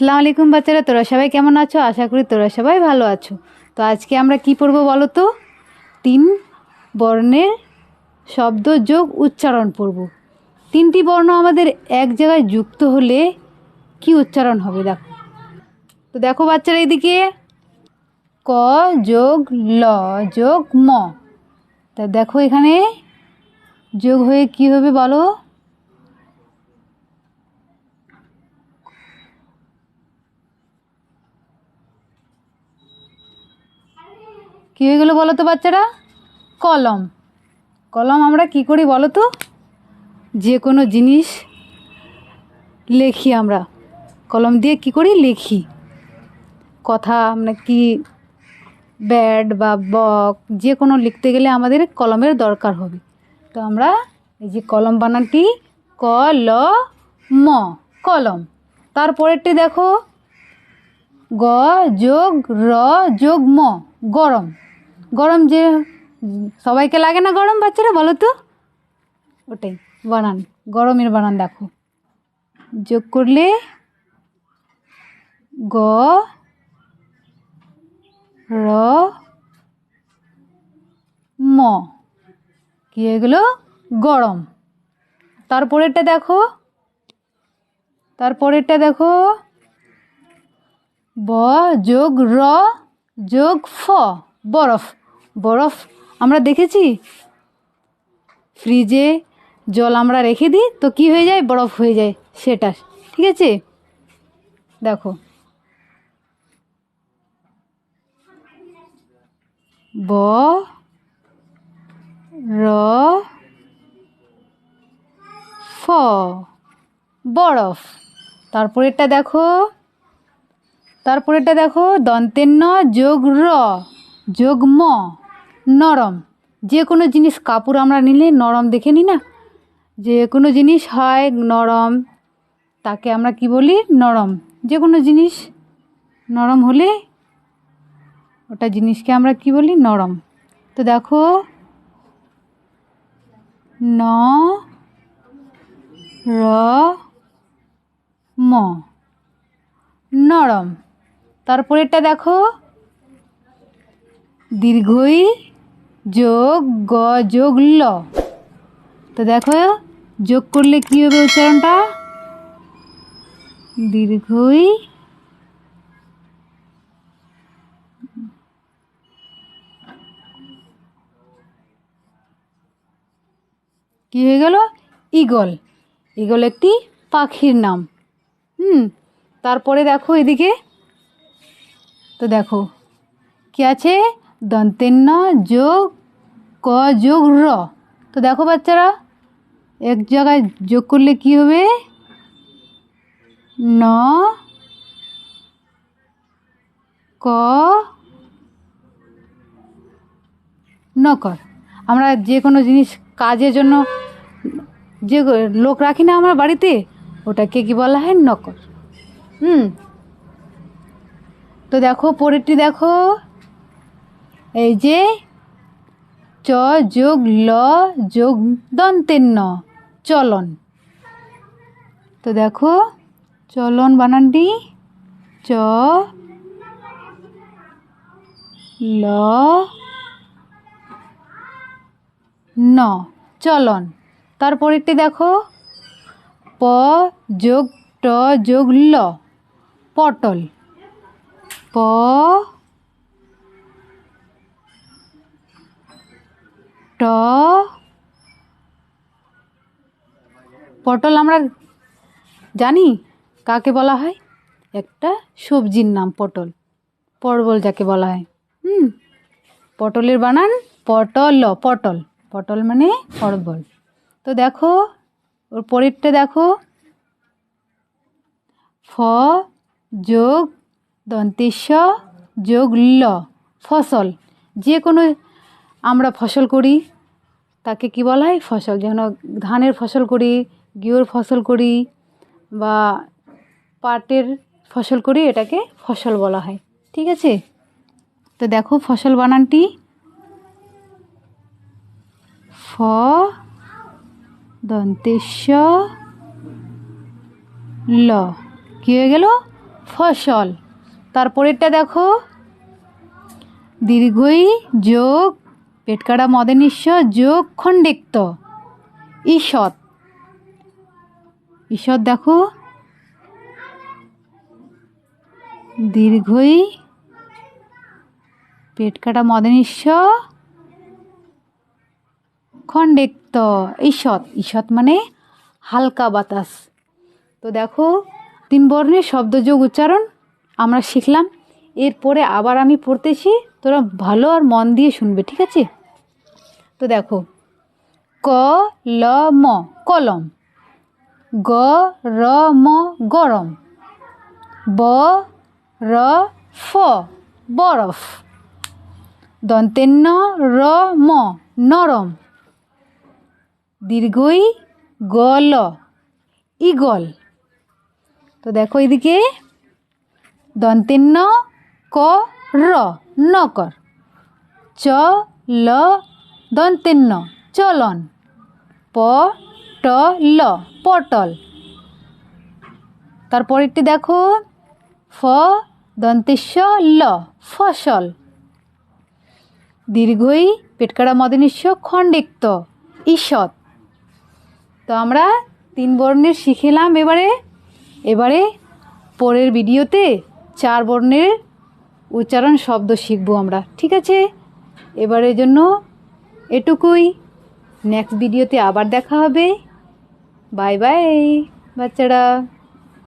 আসসালামু আলাইকুম বাচ্চারা, তোরা সবাই কেমন আছো? আশা করি তোরা সবাই ভালো আছো। তো আজকে আমরা কি পড়বো বলো তো? 3 বর্ণের শব্দ যোগ উচ্চারণ পড়ব। 3টি বর্ণ আমাদের এক জায়গায় যুক্ত হলে কি উচ্চারণ হবে দেখো। তো দেখো বাচ্চারা, এদিকে ক যোগ ল যোগ ম। তা দেখো এখানে যোগ হয়ে কি হবে বলো? কী হয়ে গেলো বলো তো বাচ্চারা? কলম। কলম আমরা কি করি বলো তো? যে কোনো জিনিস লিখি আমরা, কলম দিয়ে কি করি? লিখি। কথা আমরা কি ব্যাড বা বক যে কোনো লিখতে গেলে আমাদের কলমের দরকার হবে। তো আমরা এই যে কলম বানানটি ক ল ম, কলম। তারপরেরটি দেখো গ যোগ র যোগ ম, গরম। গরম যে সবাইকে লাগে না গরম বাচ্চারা, বলো তো? ওটাই বানান, গরমের বানান দেখো। যোগ করলে গ র ম, কি হয়ে গেল? গরম। তারপরেরটা দেখো, ব যোগ র যোগ ফ, বরফ। বরফ আমরা দেখেছি ফ্রিজে জল আমরা রেখে দিই তো কি হয়ে যায়? বরফ হয়ে যায় সেটা, ঠিক আছে? দেখো ব র ফ, বরফ। তারপরেরটা দেখো দন্তের ন যোগ র যোগ ম, নরম। যে কোনো জিনিস কাপড় আমরা নিলে নরম দেখে নিই না, যে কোনো জিনিস হয় নরম, তাকে আমরা কি বলি? নরম। যে কোনো জিনিস নরম হলে ওটা জিনিসকে আমরা কি বলি? নরম। তো দেখো ন র ম, নরম। তারপরেরটা দেখো দীর্ঘই যোগ গ যোগ ল। তো দেখো যোগ করলে কি হবে উচ্চারণটা? দীর্ঘই কি হয়ে গেল? ঈগল। ঈগল একটি পাখির নাম। তারপরে দেখো এদিকে, তো দেখো কি আছে? দন্তের ন যোগ ক যোগ র। তো দেখো বাচ্চারা, এক জায়গায় যোগ করলে কি হবে? ন ক নকর। আমরা যে কোনো জিনিস কাজের জন্য যে লোক রাখি না আমার বাড়িতে, ওটাকে কি বলা হয়? নকর। তো দেখো পরেরটি দেখো, এই যে চ যোগ ল যোগ দন্তের ন, চলন। তো দেখো চলন বানানটি চ ল ন, চলন। তারপরেরটি দেখো প যোগ ট যোগ ল, পটল। প ট, পটল আমরা জানি কাকে বলা হয়? একটা সবজির নাম পটল, পরবল যাকে বলা হয়। পটলের বানান পটল, পটল। পটল মানে পরবল। তো দেখো ওর পরেরটা দেখো ফ যোগ দন্তেশ্ব যোগ ল, ফসল। যে কোনো আমরা ফসল করি তাকে কি বলা হয়? ফসল। যেমন ধানের ফসল করি, গেহুর ফসল করি, বা পাটের ফসল করি, এটাকে ফসল বলা হয়, ঠিক আছে? তো দেখো ফসল বানানটি ফ দন্তেশ্ব ল, কি হয়ে গেল? ফসল। তারপরেরটা দেখো, দীর্ঘই যোগ পেট কাটা মদে নিঃস্ব যোগ খণ্ডিক্ত ঈষৎ। ঈষৎ দেখো, দীর্ঘই পেট কাটা মদে নিঃস্ব খণ্ডিক্ত ঈষৎ। ঈষৎ মানে হালকা বাতাস। তো দেখো 3 বর্ণের শব্দযোগ উচ্চারণ আমরা শিখলাম। এরপরে আবার আমি পড়তেছি, তোরা ভালো আর মন দিয়ে শুনবে, ঠিক আছে? তো দেখো, কলম কলম, গরম গরম, বরফ বরফ, দন্তেন্ন রম নরম, দীর্ঘই গল ইগল। তো দেখো এদিকে দন্তেন্ন ক র নকর, চ ল দন্তেন্ন চলন, প ট ল পটল। তারপরেরটি দেখো, ফ দন্তেশ্ব ল ফসল, দীর্ঘই পেটকাটা মদে নিঃস্ব খণ্ডিক্ত ঈষৎ। তো আমরা 3 বর্ণের শিখেলাম। এবারে পরের ভিডিওতে 4 বর্ণের উচ্চারণ শব্দ শিখব আমরা, ঠিক আছে? এবারের জন্য এটুকুই। নেক্সট ভিডিওতে আবার দেখা হবে। বাই বাই বাচ্চারা।